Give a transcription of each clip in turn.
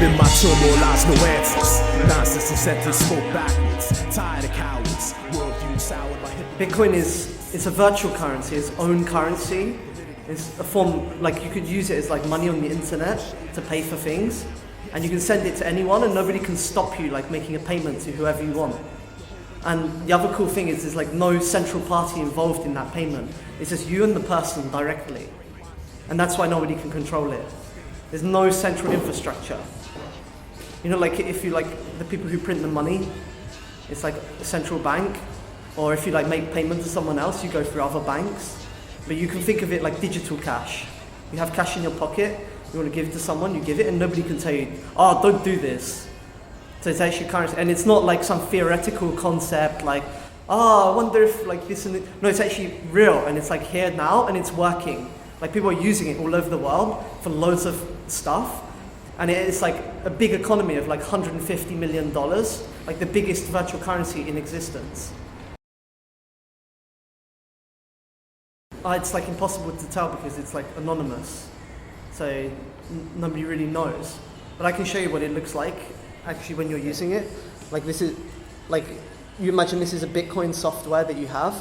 In my turmoil lies no answers. Nonsense and sentence spoke backwards. Tired of cowards. Worldview soured by Bitcoin it's a virtual currency, its own currency. It's a form, like you could use it as like money on the internet to pay for things. And you can send it to anyone and nobody can stop you like making a payment to whoever you want. And the other cool thing is there's like no central party involved in that payment. It's just you and the person directly. And that's why nobody can control it. There's no central infrastructure. You know, like if you like the people who print the money, it's like a central bank. Or if you like make payment to someone else, you go through other banks. But you can think of it like digital cash. You have cash in your pocket, you want to give it to someone, you give it, and nobody can tell you, oh, don't do this. So it's actually currency, and it's not like some theoretical concept like, oh, I wonder if like this and no, it's actually real, and it's like here now, and it's working. Like people are using it all over the world for loads of stuff, and it's like a big economy of like $150 million, like the biggest virtual currency in existence. It's like impossible to tell because it's like anonymous, so nobody really knows. But I can show you what it looks like actually when you're using it. Like this is, like you imagine this is a Bitcoin software that you have,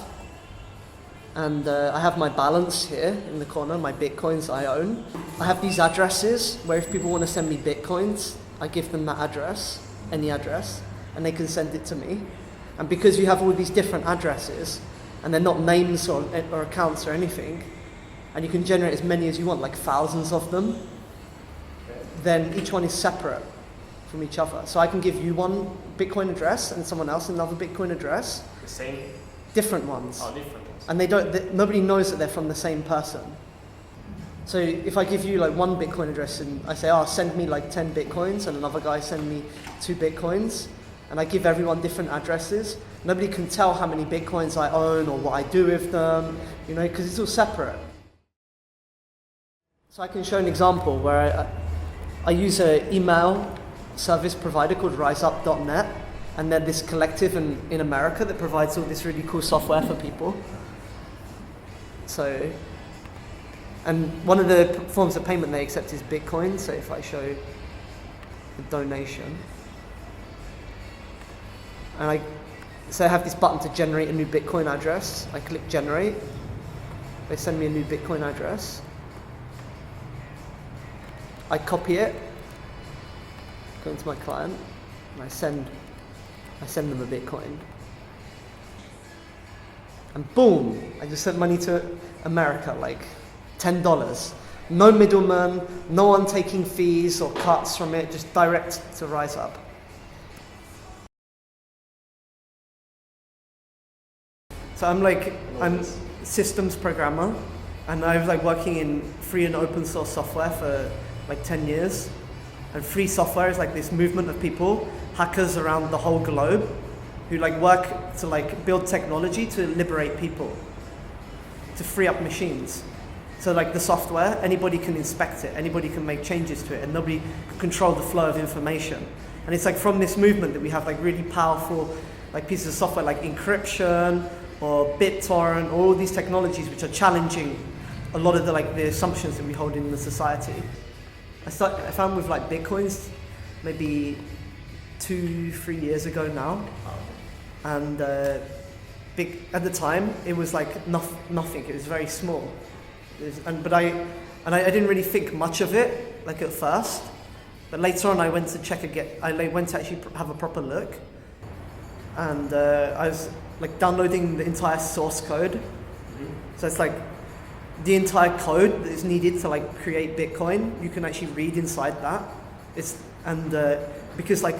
and I have my balance here in the corner, my Bitcoins I own. I have these addresses where if people want to send me Bitcoins, I give them that address, any address, and they can send it to me. And because you have all these different addresses, and they're not names or accounts or anything, and you can generate as many as you want, like thousands of them, then each one is separate from each other. So I can give you one Bitcoin address and someone else another Bitcoin address. The same? Different ones. Oh, different ones. And nobody knows that they're from the same person. So if I give you like one Bitcoin address and I say, oh, send me like 10 Bitcoins, and another guy send me 2 Bitcoins, and I give everyone different addresses, nobody can tell how many Bitcoins I own or what I do with them, you know, because it's all separate. So I can show an example where I use an email service provider called riseup.net, and they're this collective in America that provides all this really cool software for people. So, and one of the forms of payment they accept is Bitcoin. So if I show the donation, and I have this button to generate a new Bitcoin address. I click generate. They send me a new Bitcoin address. I copy it, go into my client, and I send them a Bitcoin. And boom, I just sent money to America, like $10. No middleman, no one taking fees or cuts from it, just direct to RiseUp. So I'm systems programmer, and I was like working in free and open source software for like 10 years. And free software is like this movement of people, hackers around the whole globe, who like work to like build technology to liberate people, to free up machines. So like the software, anybody can inspect it, anybody can make changes to it, and nobody can control the flow of information. And it's like from this movement that we have like really powerful like pieces of software like encryption or BitTorrent, all these technologies which are challenging a lot of the assumptions that we hold in the society. I found with like Bitcoins maybe 2-3 years ago now, and at the time it was like nothing. It was very small, but I didn't really think much of it like at first. But later on, I went to check again. I went to actually have a proper look, and I was like downloading the entire source code. So it's like the entire code that is needed to like create Bitcoin. You can actually read inside that. Because like,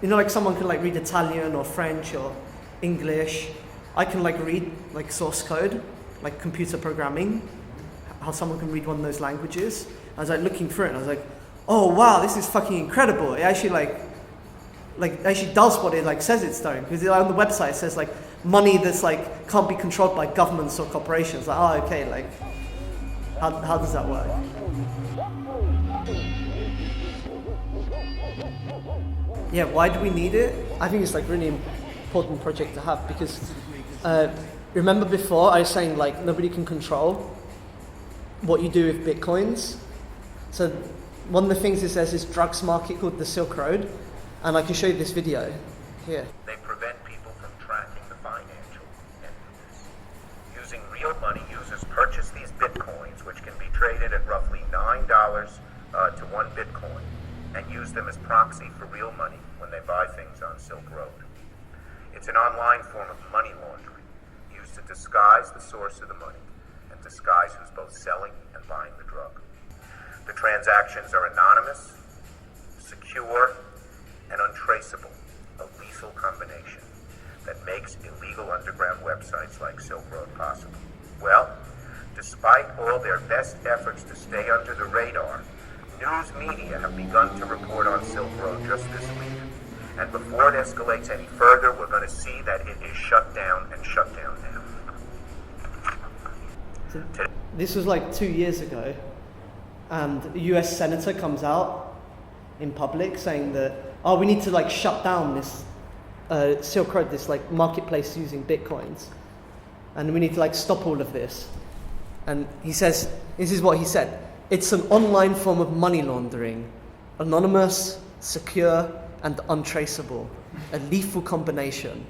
you know, like someone can like read Italian or French or English. I can like read like source code, like computer programming, how someone can read one of those languages. I was like looking through it and I was like, oh wow, this is fucking incredible. It actually actually does what it like says it's doing. Because on the website it says like money that's like can't be controlled by governments or corporations. Like, oh okay, like how does that work? Yeah, why do we need it? I think it's like really important project to have because remember before I was saying like nobody can control what you do with Bitcoins. So one of the things is there's this drugs market called the Silk Road, and I can show you this video here. They prevent people from tracking the financial entities. Using real money, users purchase these bitcoins, which can be traded at roughly $9 to 1 bitcoin, and use them as proxy for real money when they buy things on Silk Road. It's an online form of money laundering, used to disguise the source of the money and disguise who's both selling and buying the drug. The transactions are anonymous, secure, and untraceable, a lethal combination that makes illegal underground websites like Silk Road possible. Well, despite all their best efforts to stay under the radar, news media have begun to report on Silk Road just this week. And before it escalates any further, we're going to see that it is shut down and shut down now. This was like 2 years ago, and a US senator comes out in public saying that, oh, we need to like shut down this Silk Road, this like marketplace using bitcoins, and we need to like stop all of this. And he says, this is what he said: it's an online form of money laundering, anonymous, secure, and untraceable, a lethal combination.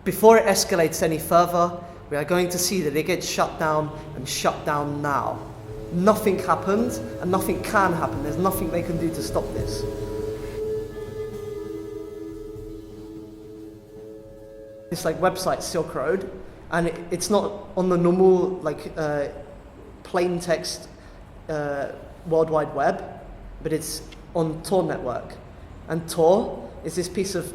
Before it escalates any further, we are going to see that it gets shut down and shut down now. Nothing happened and nothing can happen. There's nothing they can do to stop this. This like website, Silk Road, and it's not on the normal like plain text World Wide Web, but it's on Tor network. And Tor is this piece of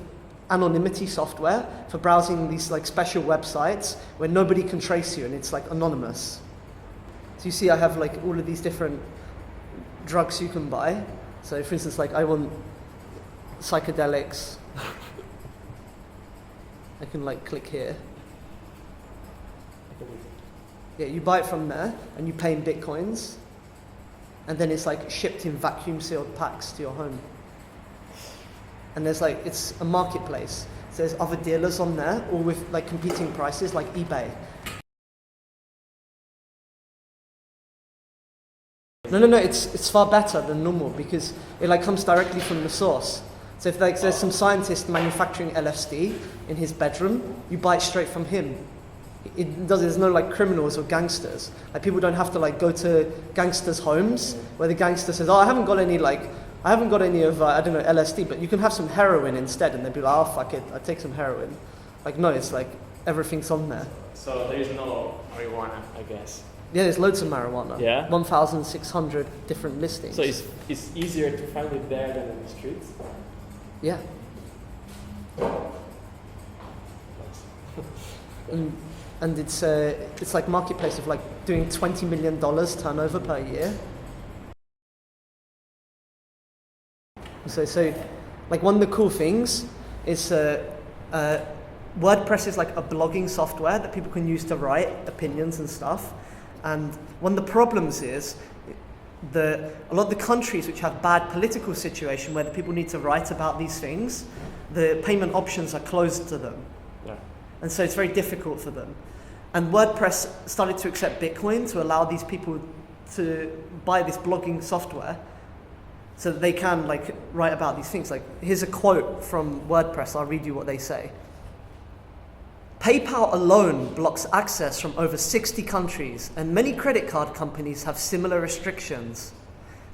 anonymity software for browsing these like special websites where nobody can trace you, and it's like anonymous. So you see I have like all of these different drugs you can buy. So for instance, like I want psychedelics. I can like click here. Yeah, you buy it from there and you pay in bitcoins, and then it's like shipped in vacuum sealed packs to your home. And there's like, it's a marketplace. So there's other dealers on there, all with like competing prices like eBay. No, it's far better than normal because it like comes directly from the source. So if like there's some scientist manufacturing LSD in his bedroom, you buy it straight from him. There's no like criminals or gangsters. Like people don't have to like go to gangsters' homes where the gangster says, oh, I haven't got any of I don't know, LSD, but you can have some heroin instead, and they'd be like, oh fuck it, I'll take some heroin. Like no, it's like everything's on there. So there's no marijuana, I guess. Yeah, there's loads of marijuana. Yeah? 1,600 different listings. So it's easier to find it there than in the streets? Yeah. And it's like marketplace of like doing $20 million turnover per year. So like one of the cool things is WordPress is like a blogging software that people can use to write opinions and stuff. And one of the problems is a lot of the countries which have bad political situation where the people need to write about these things, the payment options are closed to them. Yeah. And so it's very difficult for them. And WordPress started to accept Bitcoin to allow these people to buy this blogging software so that they can like write about these things. Like here's a quote from WordPress, I'll read you what they say. PayPal alone blocks access from over 60 countries, and many credit card companies have similar restrictions.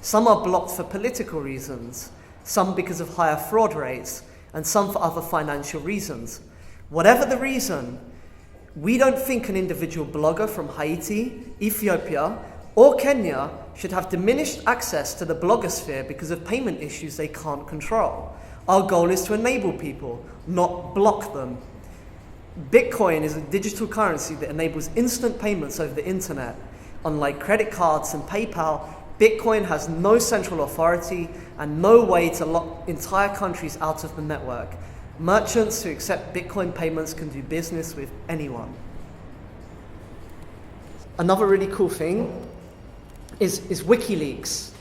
Some are blocked for political reasons, some because of higher fraud rates, and some for other financial reasons. Whatever the reason, we don't think an individual blogger from Haiti, Ethiopia, or Kenya should have diminished access to the blogosphere because of payment issues they can't control. Our goal is to enable people, not block them. Bitcoin is a digital currency that enables instant payments over the internet. Unlike credit cards and PayPal, Bitcoin has no central authority and no way to lock entire countries out of the network. Merchants who accept Bitcoin payments can do business with anyone. Another really cool thing is WikiLeaks.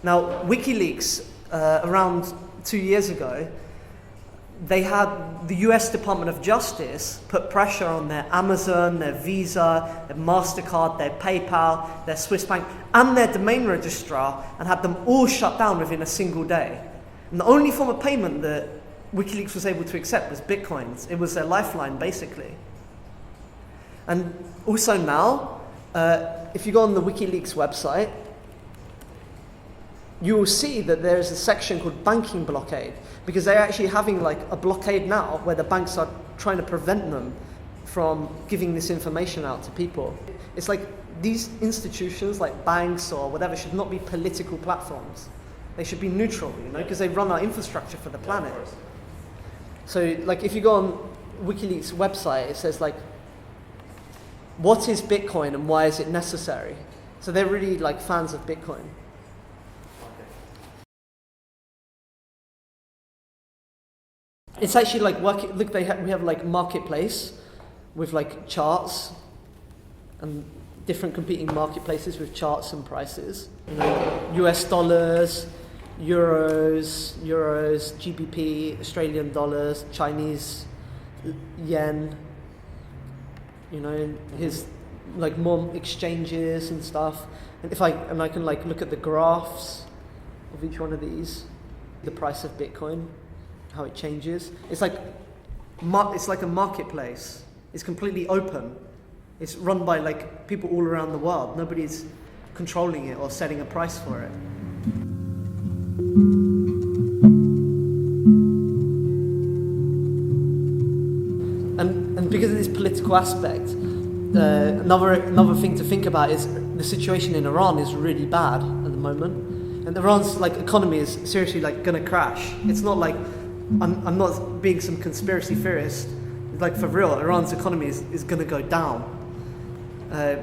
Now, WikiLeaks, around 2 years ago, they had the US Department of Justice put pressure on their Amazon, their Visa, their MasterCard, their PayPal, their Swiss bank, and their domain registrar, and had them all shut down within a single day. And the only form of payment that WikiLeaks was able to accept was Bitcoins. It was their lifeline, basically. And also now, if you go on the WikiLeaks website, you will see that there is a section called banking blockade, because they're actually having like a blockade now where the banks are trying to prevent them from giving this information out to people. It's like these institutions like banks or whatever should not be political platforms. They should be neutral, you know, because they run our infrastructure for the planet. So like if you go on WikiLeaks website, it says like, what is Bitcoin and why is it necessary? So they're really like fans of Bitcoin. It's actually like working. Look, we have like marketplace with like charts and different competing marketplaces with charts and prices. You know, US dollars, euros, GBP, Australian dollars, Chinese yen. You know, here's like more exchanges and stuff. And I can like look at the graphs of each one of these, the price of Bitcoin, how it changes. It's like a marketplace. It's completely open. It's run by like people all around the world. Nobody's controlling it or setting a price for it. And because of this political aspect, another thing to think about is the situation in Iran is really bad at the moment, and Iran's like economy is seriously like going to crash. It's not like I'm not being some conspiracy theorist. Like for real, Iran's economy is going to go down.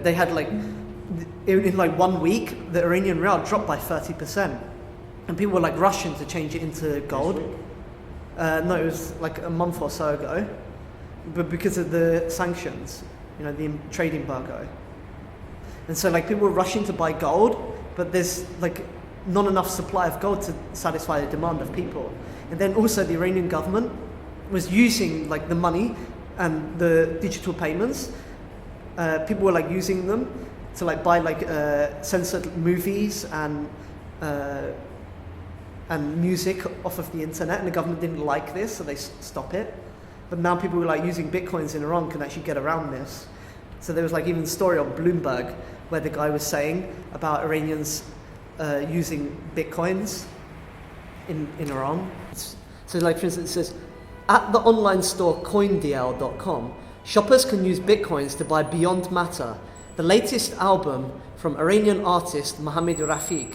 They had like in like 1 week, the Iranian rial dropped by 30%, and people were like rushing to change it into gold. No, it was like a month or so ago, but because of the sanctions, you know, the trade embargo, and so like people were rushing to buy gold, but there's like not enough supply of gold to satisfy the demand of people. And then also the Iranian government was using like the money and the digital payments. People were like using them to like buy like censored movies and music off of the internet, and the government didn't like this, so they stopped it. But now people who are like using Bitcoins in Iran can actually get around this. So there was like even a story on Bloomberg where the guy was saying about Iranians using Bitcoins in Iran. So like for instance it says, at the online store coindl.com, shoppers can use Bitcoins to buy Beyond Matter, the latest album from Iranian artist Mohammed Rafiq.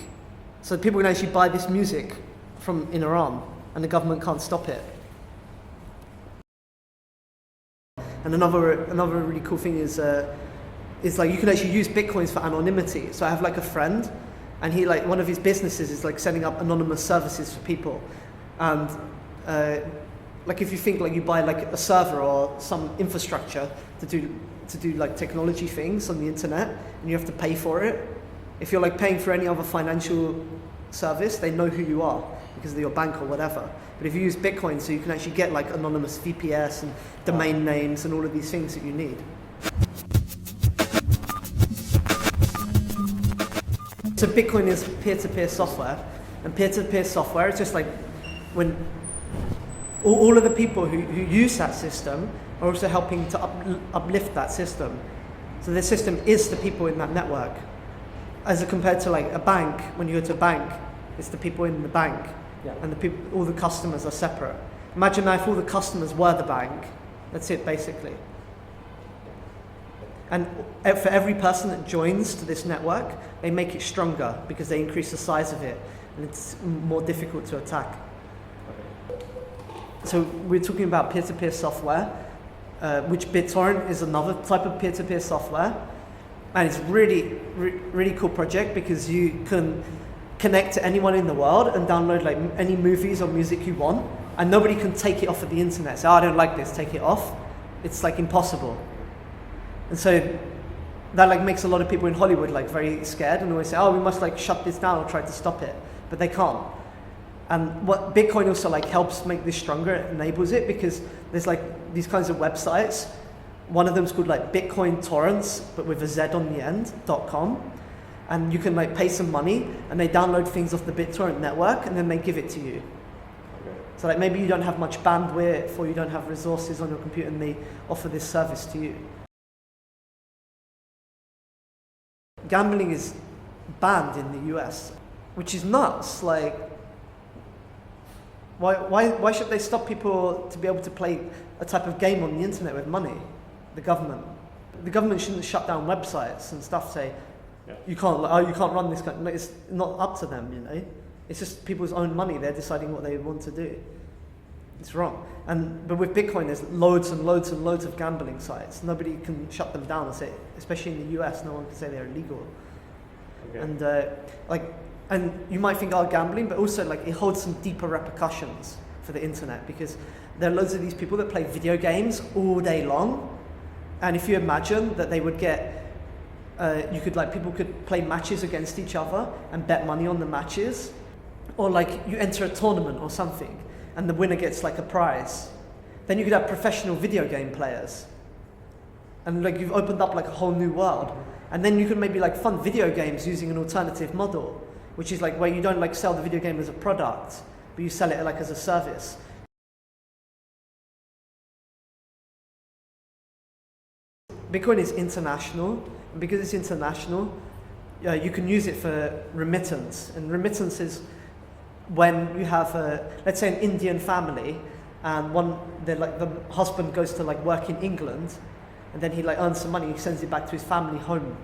So people can actually buy this music from in Iran, and the government can't stop it. And another really cool thing is like you can actually use Bitcoins for anonymity. So I have like a friend, and he like one of his businesses is like setting up anonymous services for people. And like if you think like you buy like a server or some infrastructure to do like technology things on the internet, and you have to pay for it. If you're like paying for any other financial service, they know who you are because of your bank or whatever. But if you use Bitcoin, so you can actually get like anonymous VPS and domain names and all of these things that you need. So Bitcoin is peer-to-peer software, and peer-to-peer software is just like when all of the people who use that system are also helping to uplift that system. So the system is the people in that network. As compared to like a bank, when you go to a bank, it's the people in the bank, and the people, all the customers are separate. Imagine now if all the customers were the bank. That's it, basically. And for every person that joins to this network, they make it stronger because they increase the size of it, and it's more difficult to attack. So we're talking about peer-to-peer software, which BitTorrent is another type of peer-to-peer software. And it's really cool project because you can connect to anyone in the world and download like any movies or music you want, and nobody can take it off of the internet. So I don't like this, take it off. It's like impossible. And so that like makes a lot of people in Hollywood like very scared and always say, oh, we must like shut this down or try to stop it, but they can't. And what Bitcoin also like helps make this stronger, it enables it, because there's like these kinds of websites. One of them is called like Bitcoin Torrents, but with a Z on the end, .com. And you can like pay some money and they download things off the BitTorrent network and then they give it to you. Okay. So like maybe you don't have much bandwidth or you don't have resources on your computer and they offer this service to you. Gambling is banned in the US, which is nuts. Like, why should they stop people to be able to play a type of game on the internet with money? The government shouldn't shut down websites and stuff. Say, yeah. you can't run this. It's not up to them, you know. It's just people's own money. They're deciding what they want to do. It's wrong. But with Bitcoin, there's loads and loads and loads of gambling sites. Nobody can shut them down and say, especially in the US, no one can say they're illegal. Okay. And you might think, gambling, but also like it holds some deeper repercussions for the internet, because there are loads of these people that play video games all day long. And if you imagine that they would get, people could play matches against each other and bet money on the matches, or like you enter a tournament or something, and the winner gets like a prize. Then you could have professional video game players, and like you've opened up like a whole new world. And then you can maybe like fund video games using an alternative model, which is like where you don't like sell the video game as a product, but you sell it like as a service. Bitcoin is international, and because it's international, you can use it for remittance. And remittance is when you have, let's say, an Indian family, and the husband goes to like work in England, and then he like earns some money, he sends it back to his family home.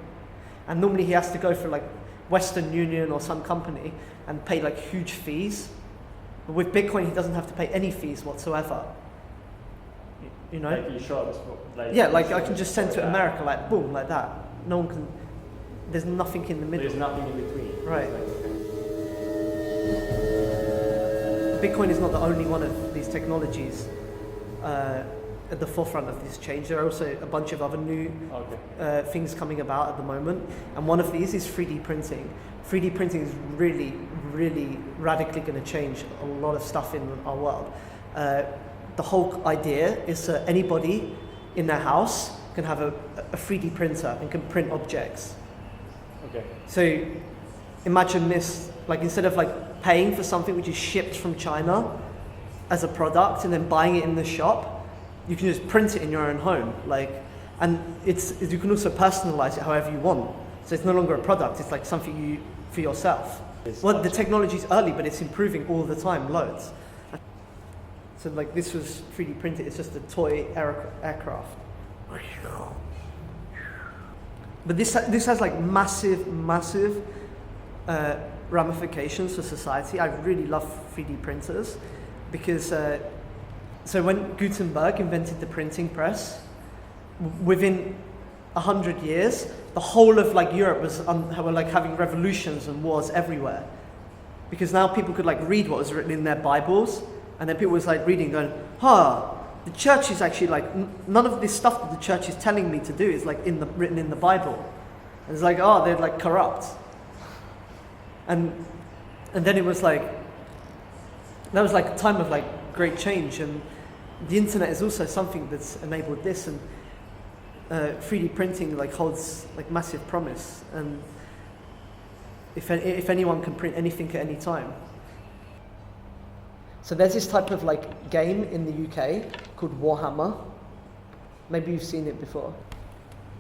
And normally he has to go for like Western Union or some company and pay like huge fees. But with Bitcoin, he doesn't have to pay any fees whatsoever. You know? Like you show this book. Like I can just send to America, like boom, like that. No one can. There's nothing in the middle. There's nothing in between. Right. Bitcoin is not the only one of these technologies at the forefront of this change. There are also a bunch of other new things coming about at the moment, and one of these is 3D printing. 3D printing is really, really radically going to change a lot of stuff in our world. The whole idea is that anybody in their house can have a 3D printer and can print objects. Okay. So imagine this, like instead of like paying for something which is shipped from China as a product and then buying it in the shop, you can just print it in your own home. And you can also personalize it however you want. So it's no longer a product, it's like something for yourself. Well, the technology's early, but it's improving all the time, loads. So like this was 3D printed, it's just a toy aircraft. But this has like massive ramifications for society. I really love 3D printers because so when Gutenberg invented the printing press, within 100 years, the whole of like Europe were like having revolutions and wars everywhere, because now people could like read what was written in their Bibles, and then people was like reading, going, the church is actually like none of this stuff that the church is telling me to do is like written in the Bible, and it's like they're like corrupt, and then it was like that was like a time of like great change, and the internet is also something that's enabled this, and 3D printing like holds like massive promise, and if anyone can print anything at any time. So there's this type of like game in the UK called Warhammer. Maybe you've seen it before.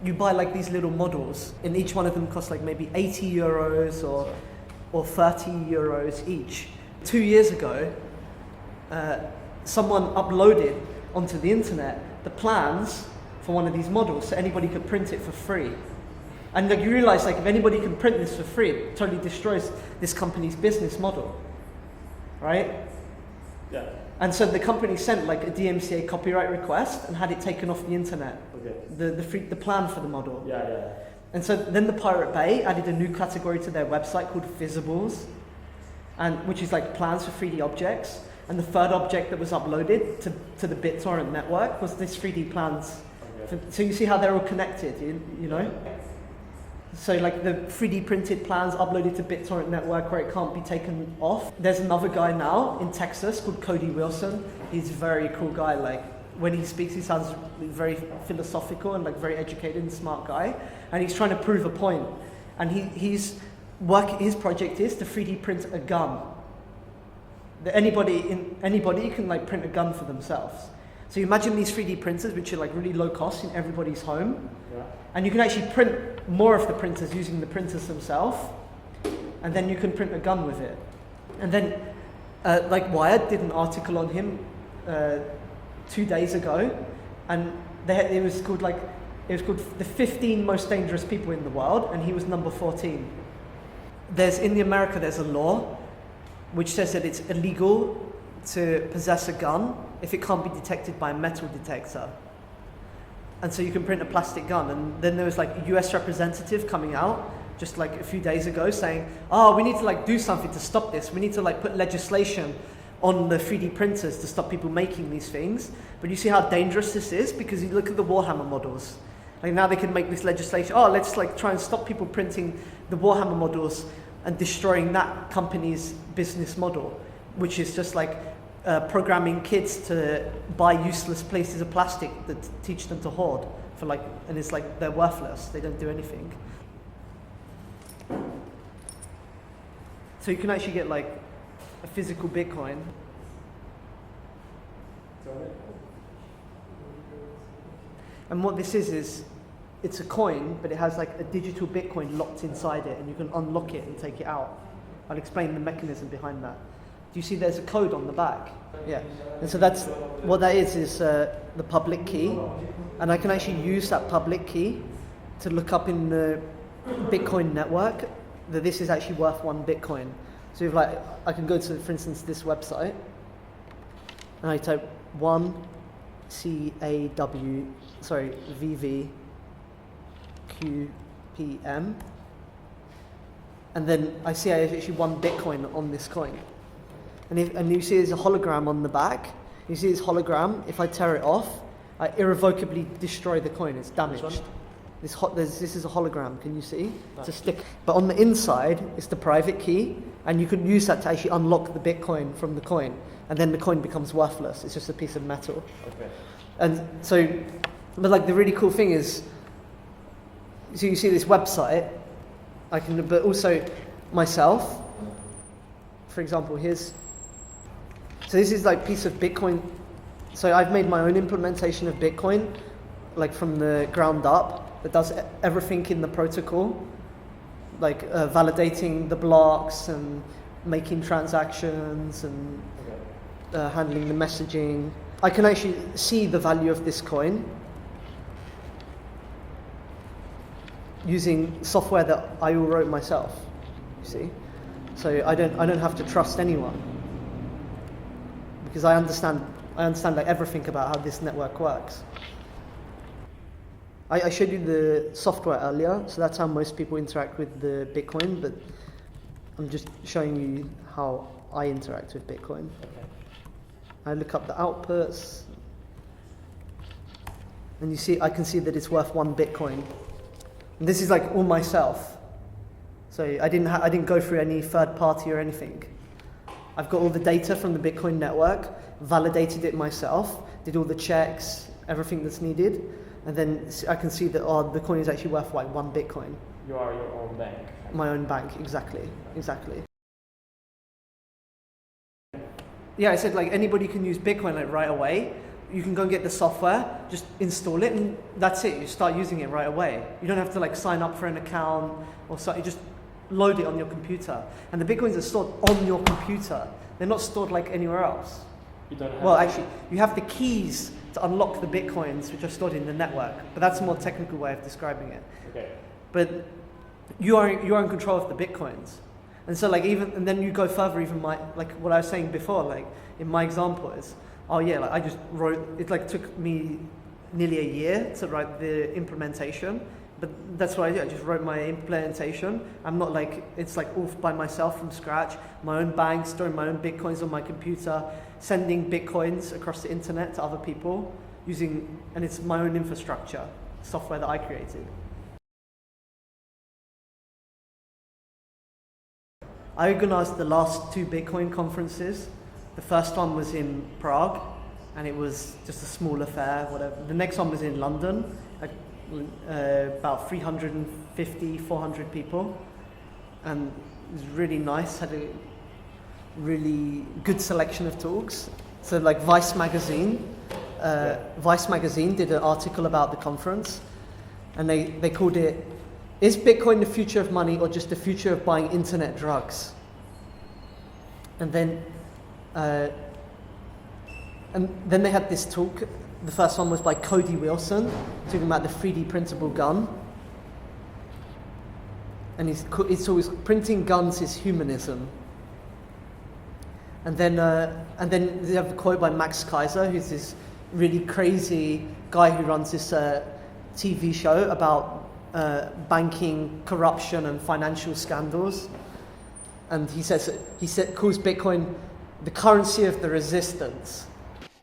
You buy like these little models, and each one of them costs like maybe 80 euros or 30 euros each. 2 years ago, someone uploaded onto the internet the plans for one of these models, so anybody could print it for free. And like you realize, like if anybody can print this for free, it totally destroys this company's business model, right? Yeah. And so the company sent like a DMCA copyright request and had it taken off the internet. Okay. The plan for the model. Yeah. And so then the Pirate Bay added a new category to their website called Visibles, which is like plans for 3D objects. And the third object that was uploaded to the BitTorrent network was this 3D plans. Okay. So you see how they're all connected, you know? So like the 3D printed plans uploaded to BitTorrent network where it can't be taken off. There's another guy now in Texas called Cody Wilson. He's a very cool guy. Like when he speaks, he sounds very philosophical and like very educated and smart guy. And he's trying to prove a point. And his project is to 3D print a gun. That anybody can like print a gun for themselves. So you imagine these 3D printers, which are like really low cost in everybody's home. Yeah. And you can actually print more of the printers using the printers themselves. And then you can print a gun with it. And then like Wired did an article on him 2 days ago. And it was called the 15 most dangerous people in the world. And he was number 14. In America, there's a law which says that it's illegal to possess a gun if it can't be detected by a metal detector. And so you can print a plastic gun. And then there was like a US representative coming out just like a few days ago saying, oh, we need to like do something to stop this. We need to like put legislation on the 3D printers to stop people making these things. But you see how dangerous this is? Because you look at the Warhammer models. Like now they can make this legislation, oh, let's like try and stop people printing the Warhammer models and destroying that company's business model, which is just like programming kids to buy useless pieces of plastic that teach them to hoard for like, and it's like they're worthless. They don't do anything. So you can actually get like a physical Bitcoin. And what this is it's a coin, but it has like a digital Bitcoin locked inside it, and you can unlock it and take it out. I'll explain the mechanism behind that. Do you see there's a code on the back? Yeah. And so that's what that is the public key. And I can actually use that public key to look up in the Bitcoin network that this is actually worth 1 Bitcoin. So if like I can go to, for instance, this website, and I type VVQPM, and then I see I have actually 1 Bitcoin on this coin. And you see there's a hologram on the back. You see this hologram, if I tear it off, I irrevocably destroy the coin, it's damaged. This is a hologram, can you see? It's a stick. But on the inside, it's the private key, and you can use that to actually unlock the Bitcoin from the coin, and then the coin becomes worthless. It's just a piece of metal. Okay. And so, but like the really cool thing is, so you see this website, but also myself, for example, so this is like piece of Bitcoin. So I've made my own implementation of Bitcoin, like from the ground up, that does everything in the protocol, like validating the blocks and making transactions and handling the messaging. I can actually see the value of this coin using software that I all wrote myself, you see? So I don't have to trust anyone, because I understand like everything about how this network works. I showed you the software earlier, so that's how most people interact with the Bitcoin, but I'm just showing you how I interact with Bitcoin. Okay. I look up the outputs, and I can see that it's worth 1 Bitcoin. And this is like all myself. So I didn't go through any third party or anything. I've got all the data from the Bitcoin network, validated it myself, did all the checks, everything that's needed, and then I can see that the coin is actually worth like 1 Bitcoin. You are your own bank. My own bank, exactly. Yeah, I said like anybody can use Bitcoin like right away. You can go and get the software, just install it, and that's it. You start using it right away. You don't have to like sign up for an account or so. You just load it on your computer, and the Bitcoins are stored on your computer. They're not stored like anywhere else. You don't have actually, you have the keys to unlock the Bitcoins, which are stored in the network. But that's a more technical way of describing it. Okay. But you are in control of the Bitcoins, and so like and then you go further. Even like what I was saying before, like in my example is, like I just wrote. It like took me nearly a year to write the implementation. But that's what I did. I just wrote my implementation. I'm not like, it's like all by myself from scratch. My own bank, storing my own Bitcoins on my computer, sending Bitcoins across the internet to other people and it's my own infrastructure, software that I created. I organised the last 2 Bitcoin conferences. The first one was in Prague, and it was just a small affair, whatever. The next one was in London, about 350, 400 people, and it was really nice. Had a really good selection of talks. So like Vice magazine did an article about the conference, and they called it, "Is Bitcoin the future of money or just the future of buying internet drugs?" And then they had this talk. The first one was by Cody Wilson, talking about the 3D printable gun. And it's always printing guns is humanism. And then they have a quote by Max Kaiser, who's this really crazy guy who runs this TV show about banking corruption and financial scandals. And he calls Bitcoin the currency of the resistance.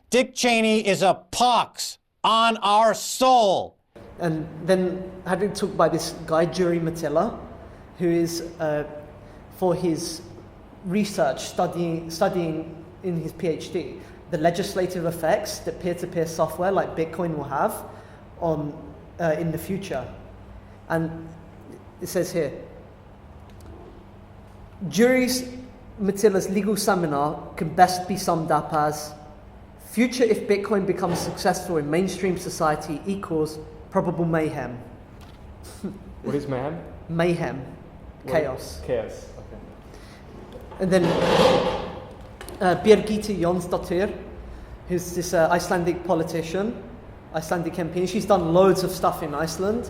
Dick Cheney is a pox on our soul. And then had been talked by this guy, Juri Matila, who is for his research studying in his PhD the legislative effects that peer-to-peer software like Bitcoin will have on in the future. And it says here, Juri Matila's legal seminar can best be summed up as: future if Bitcoin becomes successful in mainstream society equals probable mayhem. What is mayhem? Mayhem. Chaos. Chaos, okay. And then Birgitte Jonsdottir, who's this Icelandic politician, Icelandic MP. She's done loads of stuff in Iceland.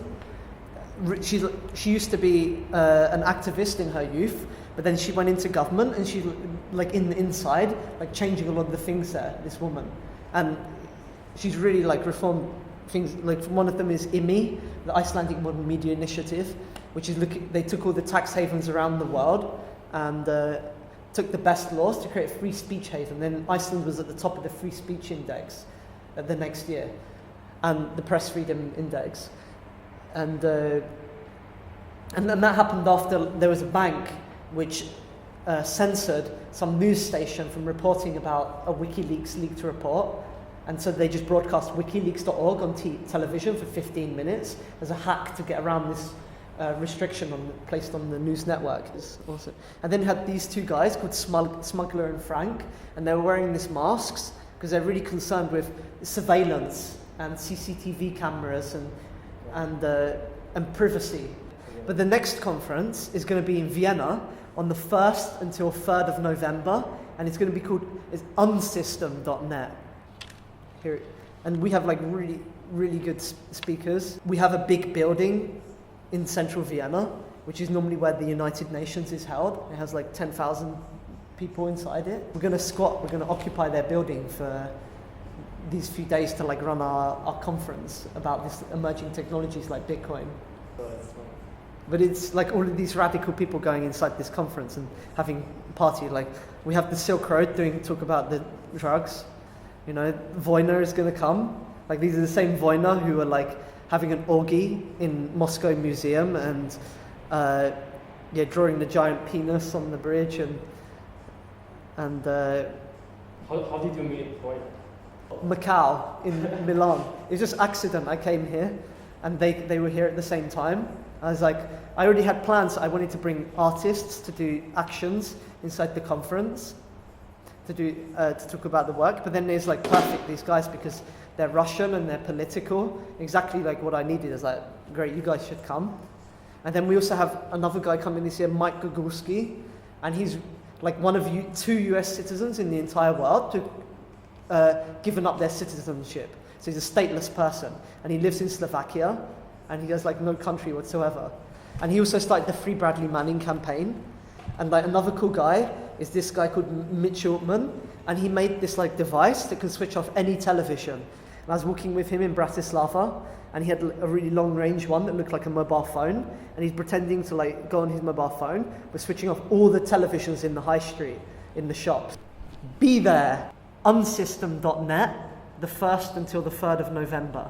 She used to be an activist in her youth, but then she went into government, and she's like in the inside, like changing a lot of the things there, this woman. And she's really like reformed things. Like one of them is IMI, the Icelandic Modern Media Initiative, which is they took all the tax havens around the world and took the best laws to create a free speech haven. Then Iceland was at the top of the free speech index the next year, and the press freedom index. And then that happened after there was a bank which censored some news station from reporting about a WikiLeaks leaked report. And so they just broadcast wikileaks.org on television for 15 minutes as a hack to get around this restriction placed on the news network. It's awesome. And then you had these 2 guys called Smuggler and Frank, and they were wearing these masks because they're really concerned with surveillance and CCTV cameras and privacy. But the next conference is going to be in Vienna on the 1st until 3rd of November, and it's going to be called unsystem.net. Here, and we have like really, really good speakers. We have a big building in central Vienna, which is normally where the United Nations is held. It has like 10,000 people inside it. We're going to occupy their building for these few days to like run our conference about this emerging technologies like Bitcoin. But it's like all of these radical people going inside this conference and having a party. Like we have the Silk Road talk about the drugs. You know, Voyner is going to come. Like these are the same Voyner who are like having an orgy in Moscow Museum and drawing the giant penis on the bridge and How did you meet Voyner? Macao in Milan. It was just accident. I came here and they were here at the same time. I was like, I already had plans. I wanted to bring artists to do actions inside the conference to talk about the work. But then there's like perfect, these guys, because they're Russian and they're political. Exactly like what I needed. I was like, great, you guys should come. And then we also have another guy coming this year, Mike Gogulski, and he's like one of 2 US citizens in the entire world to given up their citizenship. So he's a stateless person, and he lives in Slovakia, and he has like no country whatsoever. And he also started the Free Bradley Manning campaign. And like another cool guy is this guy called Mitch Altman, and he made this like device that can switch off any television. And I was walking with him in Bratislava, and he had a really long range one that looked like a mobile phone, and he's pretending to like go on his mobile phone, but switching off all the televisions in the high street, in the shops. Be there, unsystem.net, the 1st until the 3rd of November.